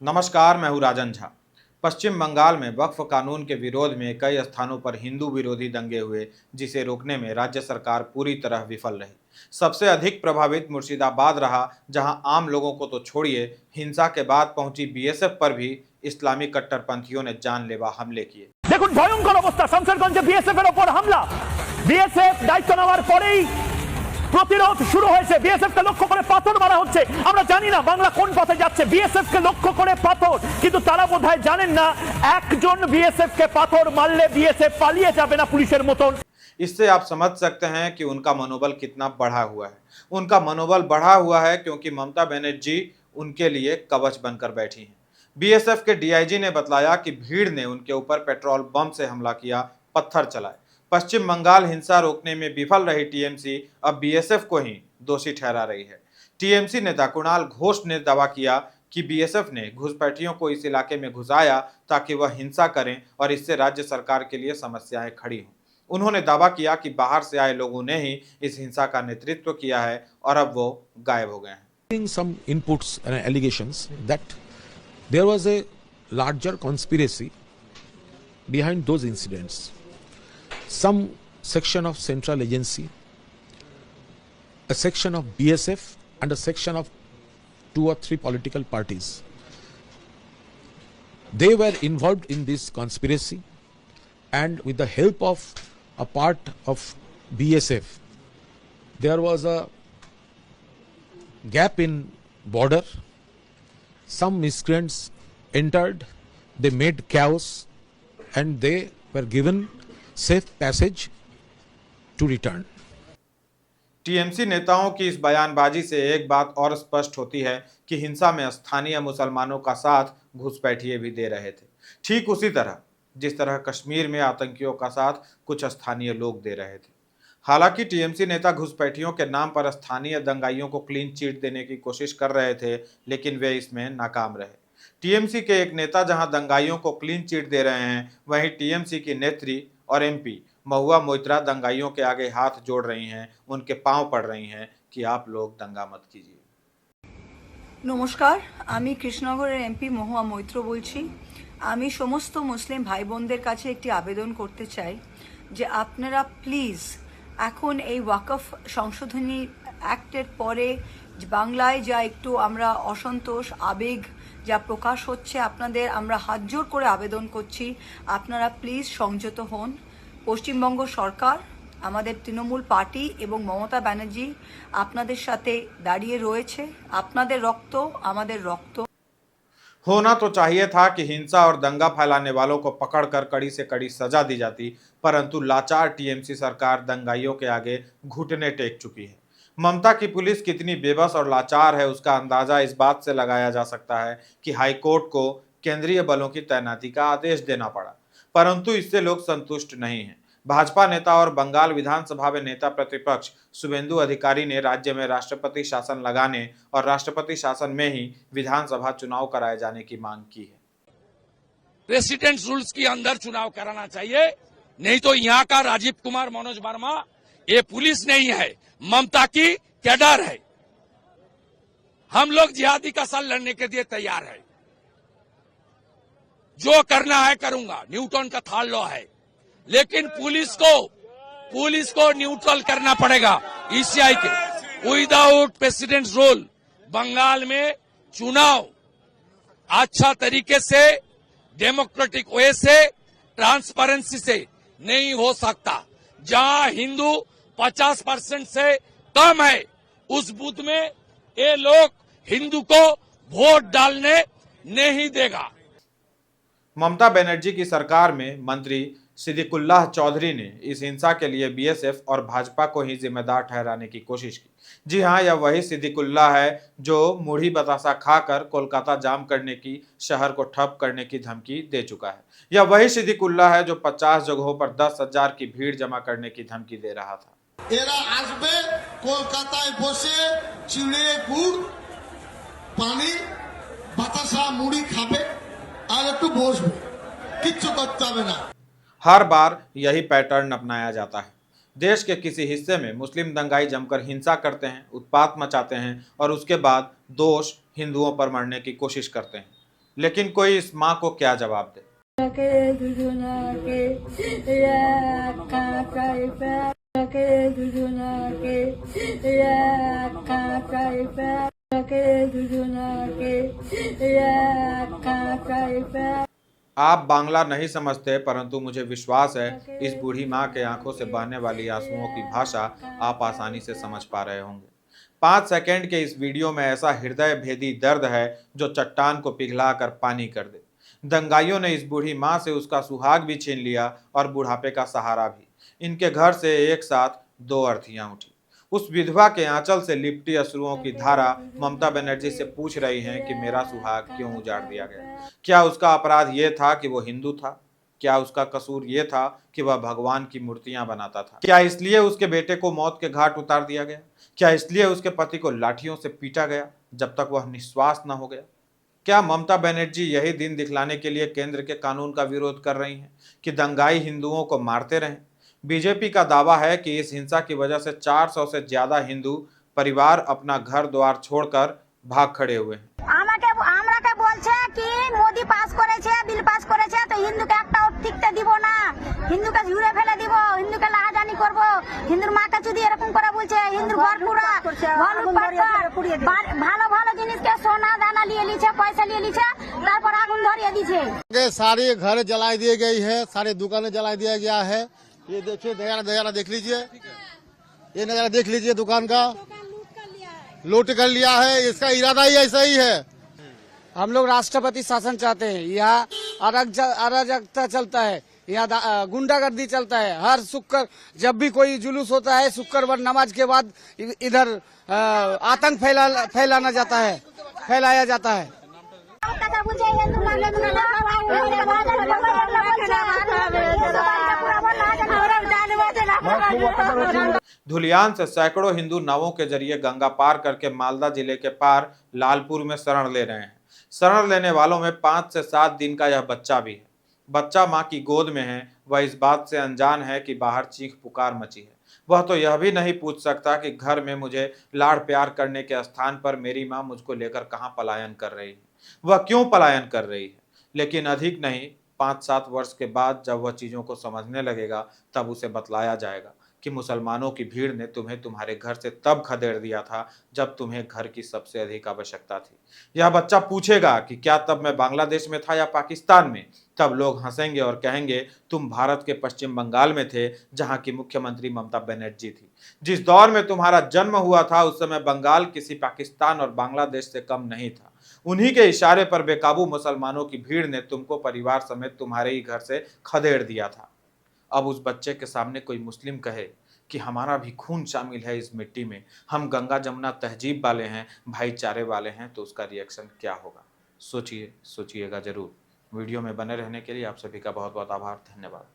नमस्कार, मैं हूं राजन झा। पश्चिम बंगाल में वक्फ कानून के विरोध में कई स्थानों पर हिंदू विरोधी दंगे हुए, जिसे रोकने में राज्य सरकार पूरी तरह विफल रही। सबसे अधिक प्रभावित मुर्शिदाबाद रहा, जहां आम लोगों को तो छोड़िए, हिंसा के बाद पहुंची बीएसएफ पर भी इस्लामी कट्टरपंथियों ने जानलेवा हमले किए। দেখুন ভয়ঙ্কর অবস্থা শামসেরগঞ্জে বিএসএফ এর উপর হামলা। বিএসএফ দায়িত্ব নেওয়ার পরেই প্রতিরোধ শুরু হয়েছে। বিএসএফ কে লক্ষ্য করে পাথর মারা হচ্ছে। আমরা জানি না বাংলা কোন পথে যাচ্ছে। বিএসএফ কে লক্ষ্য করে পাথর, কিন্তু তারা বোধহয় জানেন না একজন বিএসএফ কে পাথর মারলে বিএসএফ পালিয়ে যাবে না পুলিশের মতন। इससे आप समझ सकते हैं कि उनका मनोबल कितना बढ़ा हुआ है। उनका मनोबल बढ़ा हुआ है क्योंकि ममता बनर्जी उनके लिए कवच बनकर बैठी हैं। बीएसएफ के डीआईजी ने बतलाया कि भीड़ ने उनके ऊपर पेट्रोल बम से हमला किया, पत्थर चलाए। पश्चिम बंगाल हिंसा रोकने में विफल रही टीएमसी अब बीएसएफ को ही दोषी ठहरा रही है। टीएमसी नेता कुणाल घोष ने दावा किया कि बीएसएफ ने घुसपैठियों को इस इलाके में घुसाया ताकि वह हिंसा करें और इससे राज्य सरकार के लिए समस्याएं खड़ी हों। उन्होंने दावा किया कि बाहर से आए लोगों ने ही इस हिंसा का नेतृत्व किया है और अब वो गायब हो गए हैं। Some inputs and allegations that there was a larger conspiracy behind those incidents. Some section of central agency, a section of BSF and a section of 2 or 3 political parties. They were involved in this conspiracy, and with the help of a part of BSF, there was a gap in border. Some miscreants entered, they made chaos, and they were given safe passage to return. TMC नेताओं की इस बयानबाजी से एक बात और स्पष्ट होती है कि हिंसा में स्थानीय मुसलमानों का साथ घुसपैठिए भी दे रहे थे, ठीक उसी तरह जिस तरह कश्मीर में आतंकियों का साथ कुछ स्थानीय लोग दे रहे थे। हालांकि टीएमसी नेता घुसपैठियों के नाम पर स्थानीय दंगाइयों को क्लीन चिट देने की कोशिश कर रहे थे, लेकिन वे इसमें नाकाम रहे। टीएमसी के एक नेता जहां दंगाइयों को क्लीन चिट दे रहे हैं, वहीं टीएमसी की नेत्री और एमपी महुआ मोइत्रा दंगाइयों के आगे हाथ जोड़ रही हैं, उनके पांव पड़ रही हैं कि आप लोग दंगा मत कीजिए। নমস্কার, আমি কৃষ্ণনগরের এমপি মহুয়া মৈত্র বলছি। আমি সমস্ত মুসলিম ভাই বোনদের কাছে একটি আবেদন করতে চাই যে আপনারা প্লিজ এখন এই ওয়াকফ সংশোধনী অ্যাক্টের পরে বাংলায় যা একটু আমরা অসন্তোষ আবেগ যা প্রকাশ হচ্ছে, আপনাদের আমরা হাতজোড় করে আবেদন করছি আপনারা প্লিজ সংযত হন। পশ্চিমবঙ্গ সরকার, আমাদের তৃণমূল পার্টি এবং মমতা ব্যানার্জি আপনাদের সাথে দাঁড়িয়ে রয়েছে। আপনাদের রক্ত আমাদের রক্ত। होना तो चाहिए था कि हिंसा और दंगा फैलाने वालों को पकड़कर कड़ी से कड़ी सजा दी जाती, परंतु लाचार टीएमसी सरकार दंगाइयों के आगे घुटने टेक चुकी है। ममता की पुलिस कितनी बेबस और लाचार है, उसका अंदाजा इस बात से लगाया जा सकता है कि हाईकोर्ट को केंद्रीय बलों की तैनाती का आदेश देना पड़ा, परंतु इससे लोग संतुष्ट नहीं हैं। भाजपा नेता और बंगाल विधानसभा में नेता प्रतिपक्ष शुभेंदु अधिकारी ने राज्य में राष्ट्रपति शासन लगाने और राष्ट्रपति शासन में ही विधानसभा चुनाव कराए जाने की मांग की है। रेसिडेंस रूल्स के अंदर चुनाव कराना चाहिए, नहीं तो यहाँ का राजीव कुमार, मनोज वर्मा ये पुलिस नहीं है, ममता की कैडर है। हम लोग जिहादी का साथ लड़ने के लिए तैयार है। जो करना है करूंगा, न्यूटन का थर्ड लॉ है, लेकिन पुलिस को न्यूट्रल करना पड़ेगा। ईसीआई के विदाउट प्रेसिडेंट रूल बंगाल में चुनाव अच्छा तरीके से, डेमोक्रेटिक वे से, ट्रांसपेरेंसी से नहीं हो सकता। जहां हिंदू 50% से कम है, उस बूथ में ये लोग हिंदू को वोट डालने नहीं देगा। ममता बनर्जी की सरकार में मंत्री सिद्दीकुल्लाह चौधरी ने इस हिंसा के लिए बीएसएफ और भाजपा को ही जिम्मेदार ठहराने की कोशिश की। जी हां, यह वही सिद्दीकुल्लाह है जो मुढ़ी बतासा खाकर कोलकाता जाम करने की, शहर को ठप करने की धमकी दे चुका है। यह वही सिद्दीकुल्लाह है जो 50 जगहों पर 10,000 की भीड़ जमा करने की धमकी दे रहा था। एरा आसबे कोलकाताय बसे चिड़े गुड़ पानी बतासा मुड़ी खाबे और एकटू बसबे, किच्छु करते होबे ना। हर बार यही पैटर्न अपनाया जाता है। देश के किसी हिस्से में मुस्लिम दंगाई जमकर हिंसा करते हैं, उत्पात मचाते हैं और उसके बाद दोष हिंदुओं पर मढ़ने की कोशिश करते हैं। लेकिन कोई इस माँ को क्या जवाब दे। आप बांग्ला नहीं समझते, परंतु मुझे विश्वास है इस बूढ़ी माँ के आंखों से बहने वाली आंसुओं की भाषा आप आसानी से समझ पा रहे होंगे। 5 सेकंड के इस वीडियो में ऐसा हृदय भेदी दर्द है जो चट्टान को पिघलाकर पानी कर दे। दंगाइयों ने इस बूढ़ी माँ से उसका सुहाग भी छीन लिया और बुढ़ापे का सहारा भी। इनके घर से एक साथ 2 अर्थियां उठी। उस विधवा के आंचल से लिपटी अश्रुओं की धारा ममता बनर्जी से पूछ रही हैं कि मेरा सुहाग क्यों उजाड़ दिया गया। क्या उसका अपराध ये था कि वो हिंदू था? क्या उसका कसूर ये था कि वह भगवान की मूर्तियां बनाता था? क्या इसलिए उसके बेटे को मौत के घाट उतार दिया गया? क्या इसलिए उसके पति को लाठियों से पीटा गया जब तक वह निश्वास न हो गया? क्या ममता बनर्जी यही दिन दिखलाने के लिए केंद्र के कानून का विरोध कर रही हैं कि दंगाई हिंदुओं को मारते रहें? बीजेपी का दावा है कि इस हिंसा की वजह से 400 से ज्यादा हिंदू परिवार अपना घर द्वार छोड़कर भाग खड़े हुए हैं। আমরাকে বলছে কি মোদি পাস করেছে বিল পাস করেছে তো হিন্দুকে একটা ঠিকতে দিব না, হিন্দুকে ঝুড়ে ফেলে দিব, হিন্দুকে লাহাজানি করব, হিন্দুর মাকে যদি এরকম করে বলছে, হিন্দুর ঘর পুরা ভালো ভালো জিনিসকে সোনা দানা নিয়ে লিছে, পয়সা নিয়ে লিছে, তারপর আগুন ধরিয়ে দিছে। सारे घर जला दिए गई है, सारे दुकानें जला दिया गया है। ये देखिए नजारा देख लीजिए, ये नजारा देख लीजिए, दुकान का लूट कर लिया है। इसका इरादा ही ऐसा ही है। हम लोग राष्ट्रपति शासन चाहते हैं। यहाँ अराजकता चलता है, यहाँ गुंडागर्दी चलता है। हर शुक्र जब भी कोई जुलूस होता है, शुक्रवार नमाज के बाद इधर आतंक फैलाया जाता है। धुलियान से सैकड़ों हिंदू नावों के जरिए गंगा पार करके मालदा जिले के पार लालपुर में शरण ले रहे हैं। शरण लेने वालों में 5 से 7 दिन का यह बच्चा भी है। बच्चा मां की गोद में है। वह इस बात से अनजान है कि बाहर चीख पुकार मची है। वह तो यह भी नहीं पूछ सकता कि घर में मुझे लाड़ प्यार करने के स्थान पर मेरी मां मुझको लेकर कहां पलायन कर रही है, वह क्यों पलायन कर रही है। लेकिन अधिक नहीं, 5-7 वर्ष के बाद जब वह चीजों को समझने लगेगा तब उसे बतलाया जाएगा कि मुसलमानों की भीड़ ने तुम्हें तुम्हारे घर से तब खदेड़ दिया था जब तुम्हें घर की सबसे अधिक आवश्यकता थी। यह बच्चा पूछेगा कि क्या तब मैं बांग्लादेश में था या पाकिस्तान में। तब लोग हंसेंगे और कहेंगे तुम भारत के पश्चिम बंगाल में थे, जहां की मुख्यमंत्री ममता बनर्जी थी। जिस दौर में तुम्हारा जन्म हुआ था उस समय बंगाल किसी पाकिस्तान और बांग्लादेश से कम नहीं था। उन्हीं के इशारे पर बेकाबू मुसलमानों की भीड़ ने तुमको परिवार समेत तुम्हारे ही घर से खदेड़ दिया था। अब उस बच्चे के सामने कोई मुस्लिम कहे कि हमारा भी खून शामिल है इस मिट्टी में, हम गंगा जमुना तहजीब वाले हैं, भाईचारे वाले हैं, तो उसका रिएक्शन क्या होगा? सोचिएगा जरूर। वीडियो में बने रहने के लिए आप सभी का बहुत बहुत आभार, धन्यवाद।